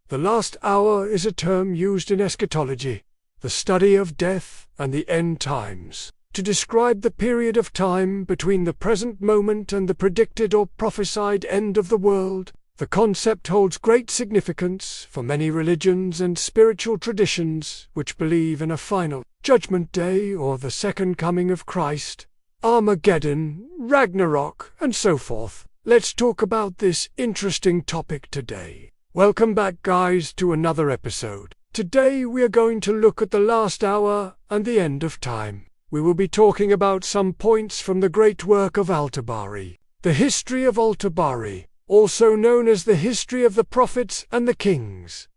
The last hour is a term used in eschatology, the study of death and the end times, to describe the period of time between the present moment and the predicted or prophesied end of the world. The concept holds great significance for many religions and spiritual traditions which believe in a final judgment day or the second coming of Christ, Armageddon, Ragnarok, and so forth. Let's talk about this interesting topic today. Welcome back, guys, to another episode. Today we are going to look at the last hour and the end of time. We will be talking about some points from the great work of al-Tabari. The history of al-Tabari, also known as the history of the prophets and the kings.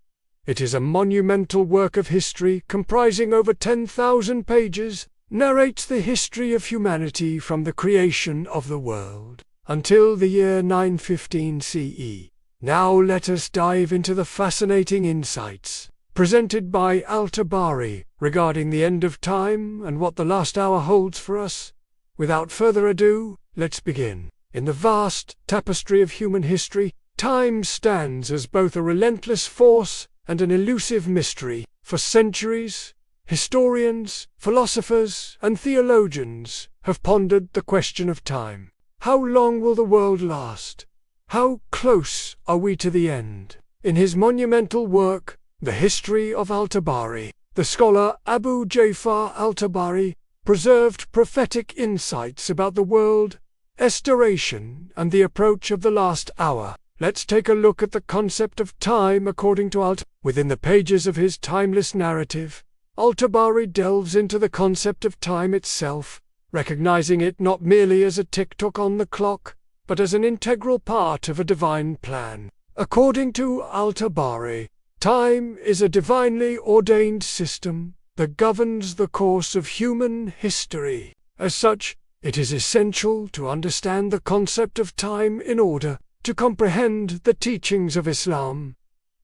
It is a monumental work of history comprising over 10,000 pages, narrates the history of humanity from the creation of the world until the year 915 CE. Now let us dive into the fascinating insights presented by al-Tabari regarding the end of time and what the last hour holds for us. Without further ado, let's begin. In the vast tapestry of human history, time stands as both a relentless force and an elusive mystery. For centuries, historians, philosophers, and theologians have pondered the question of time. How long will the world last? How close are we to the end? In his monumental work, The History of al-Tabari, the scholar Abu Ja'far al-Tabari preserved prophetic insights about the world, restoration, and the approach of the last hour. Let's take a look at the concept of time according to al-Tabari. Within the pages of his timeless narrative, al-Tabari delves into the concept of time itself, recognizing it not merely as a tick-tock on the clock, but as an integral part of a divine plan. According to al-Tabari, time is a divinely ordained system that governs the course of human history. As such, it is essential to understand the concept of time in order to comprehend the teachings of Islam.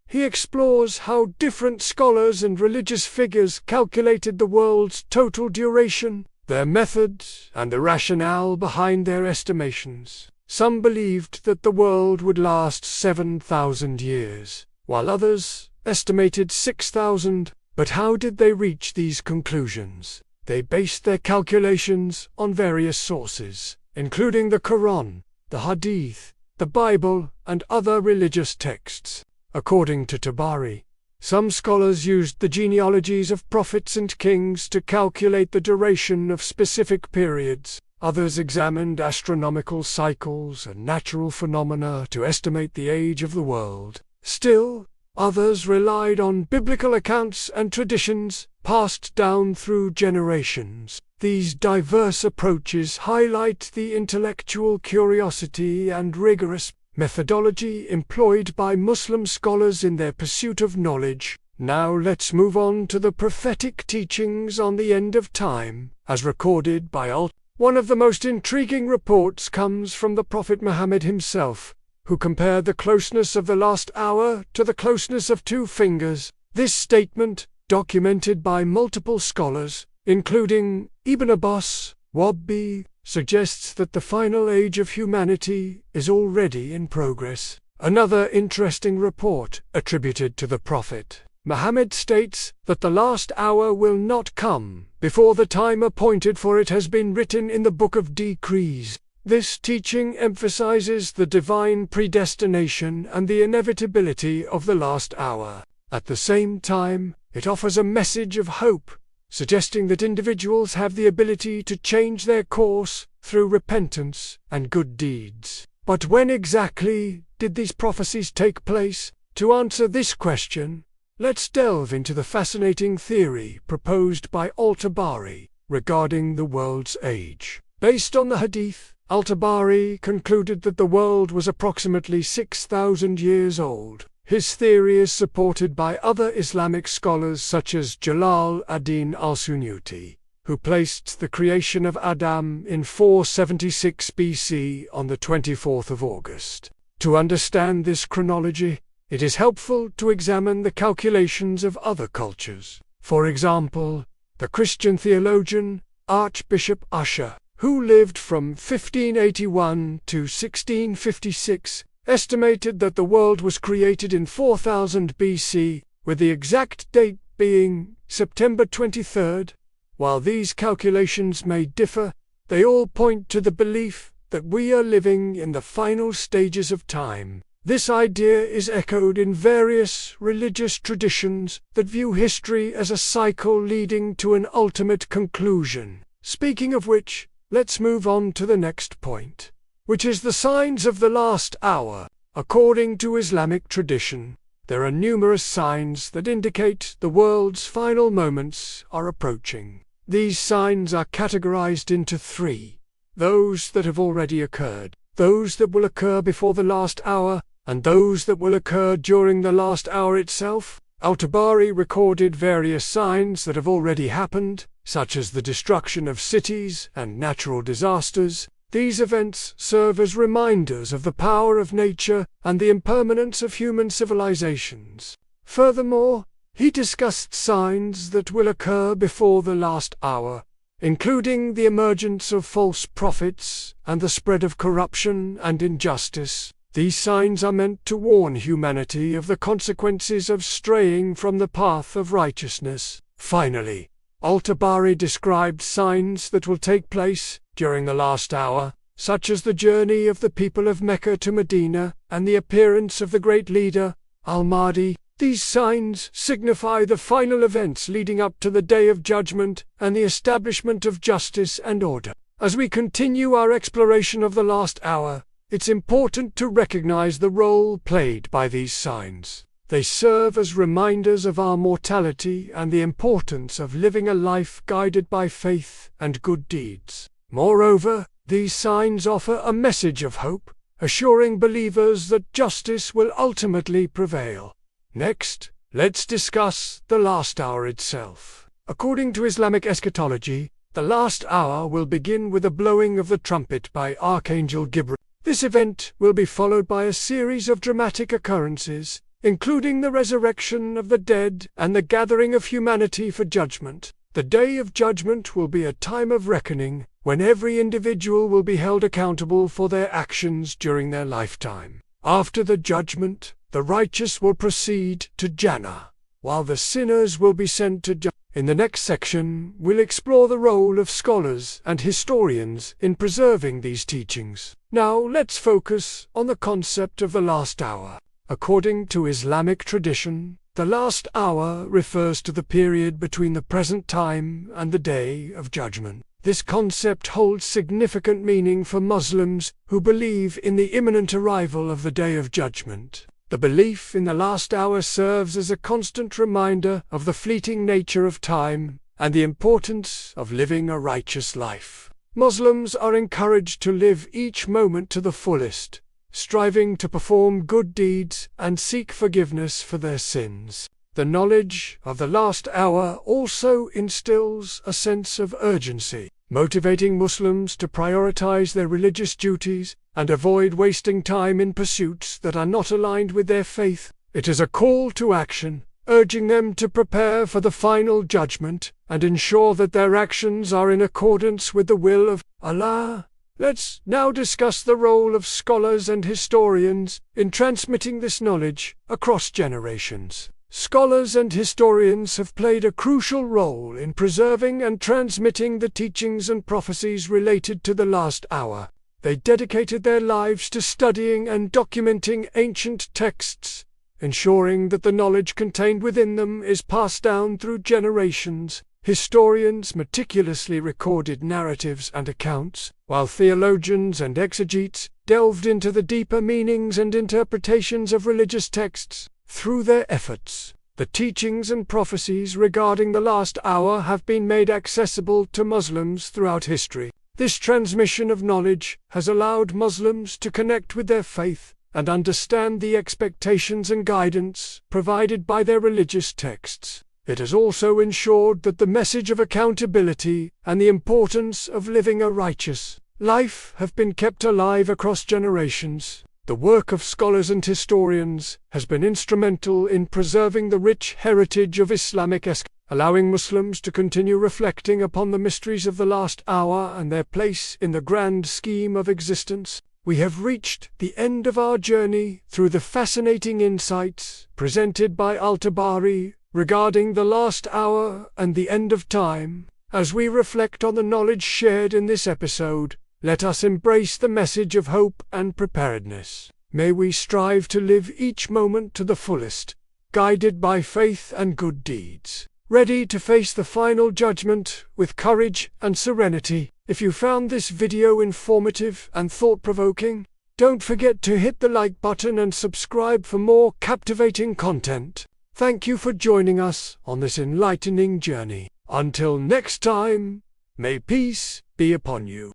He explores how different scholars and religious figures calculated the world's total duration, their methods, and the rationale behind their estimations. Some believed that the world would last 7,000 years, while others estimated 6,000. But how did they reach these conclusions? They based their calculations on various sources, including the Quran, the Hadith, the Bible, and other religious texts. According to Tabari, some scholars used the genealogies of prophets and kings to calculate the duration of specific periods. Others examined astronomical cycles and natural phenomena to estimate the age of the world. Still, others relied on biblical accounts and traditions passed down through generations. These diverse approaches highlight the intellectual curiosity and rigorous methodology employed by Muslim scholars in their pursuit of knowledge. Now let's move on to the prophetic teachings on the end of time, as recorded by al-Tabari. One of the most intriguing reports comes from the Prophet Muhammad himself, who compared the closeness of the last hour to the closeness of two fingers. This statement, documented by multiple scholars, including Ibn Abbas, Wahbi, suggests that the final age of humanity is already in progress. Another interesting report, attributed to the Prophet Muhammad, states that the last hour will not come before the time appointed for it has been written in the Book of Decrees. This teaching emphasizes the divine predestination and the inevitability of the last hour. At the same time, it offers a message of hope, suggesting that individuals have the ability to change their course through repentance and good deeds. But when exactly did these prophecies take place? To answer this question, let's delve into the fascinating theory proposed by al-Tabari regarding the world's age. Based on the Hadith, al-Tabari concluded that the world was approximately 6,000 years old. His theory is supported by other Islamic scholars such as Jalal ad-Din al-Suyuti, who placed the creation of Adam in 476 BC on the 24th of August. To understand this chronology, it is helpful to examine the calculations of other cultures. For example, the Christian theologian Archbishop Usher, who lived from 1581 to 1656, estimated that the world was created in 4000 BC, with the exact date being September 23rd. While these calculations may differ, they all point to the belief that we are living in the final stages of time. This idea is echoed in various religious traditions that view history as a cycle leading to an ultimate conclusion. Speaking of which, let's move on to the next point, which is the signs of the last hour. According to Islamic tradition, there are numerous signs that indicate the world's final moments are approaching. These signs are categorized into three: those that have already occurred, those that will occur before the last hour, and those that will occur during the last hour itself. Al-Tabari recorded various signs that have already happened, such as the destruction of cities and natural disasters. These events serve as reminders of the power of nature and the impermanence of human civilizations. Furthermore, he discussed signs that will occur before the last hour, including the emergence of false prophets and the spread of corruption and injustice. These signs are meant to warn humanity of the consequences of straying from the path of righteousness. Finally, al-Tabari described signs that will take place during the last hour, such as the journey of the people of Mecca to Medina and the appearance of the great leader, al-Mahdi. These signs signify the final events leading up to the Day of Judgment and the establishment of justice and order. As we continue our exploration of the last hour, it's important to recognize the role played by these signs. They serve as reminders of our mortality and the importance of living a life guided by faith and good deeds. Moreover, these signs offer a message of hope, assuring believers that justice will ultimately prevail. Next, let's discuss the last hour itself. According to Islamic eschatology, the last hour will begin with a blowing of the trumpet by Archangel Gabriel. This event will be followed by a series of dramatic occurrences, including the resurrection of the dead and the gathering of humanity for judgment. The Day of Judgment will be a time of reckoning, when every individual will be held accountable for their actions during their lifetime. After the judgment, the righteous will proceed to Jannah, while the sinners will be sent to Jahannam. In the next section, we'll explore the role of scholars and historians in preserving these teachings. Now, let's focus on the concept of the last hour. According to Islamic tradition, the last hour refers to the period between the present time and the Day of Judgment. This concept holds significant meaning for Muslims who believe in the imminent arrival of the Day of Judgment. The belief in the last hour serves as a constant reminder of the fleeting nature of time and the importance of living a righteous life. Muslims are encouraged to live each moment to the fullest, striving to perform good deeds and seek forgiveness for their sins. The knowledge of the last hour also instills a sense of urgency, motivating Muslims to prioritize their religious duties and avoid wasting time in pursuits that are not aligned with their faith. It is a call to action, urging them to prepare for the final judgment and ensure that their actions are in accordance with the will of Allah. Let's now discuss the role of scholars and historians in transmitting this knowledge across generations. Scholars and historians have played a crucial role in preserving and transmitting the teachings and prophecies related to the last hour. They dedicated their lives to studying and documenting ancient texts, ensuring that the knowledge contained within them is passed down through generations. Historians meticulously recorded narratives and accounts, while theologians and exegetes delved into the deeper meanings and interpretations of religious texts. Through their efforts, the teachings and prophecies regarding the last hour have been made accessible to Muslims throughout history. This transmission of knowledge has allowed Muslims to connect with their faith and understand the expectations and guidance provided by their religious texts. It has also ensured that the message of accountability and the importance of living a righteous life have been kept alive across generations. The work of scholars and historians has been instrumental in preserving the rich heritage of Islamic eschatology, allowing Muslims to continue reflecting upon the mysteries of the last hour and their place in the grand scheme of existence. we have reached the end of our journey through the fascinating insights presented by al-Tabari regarding the last hour and the end of time. As we reflect on the knowledge shared in this episode, let us embrace the message of hope and preparedness. May we strive to live each moment to the fullest, guided by faith and good deeds, ready to face the final judgment with courage and serenity. If you found this video informative and thought-provoking, don't forget to hit the like button and subscribe for more captivating content. Thank you for joining us on this enlightening journey. Until next time, may peace be upon you.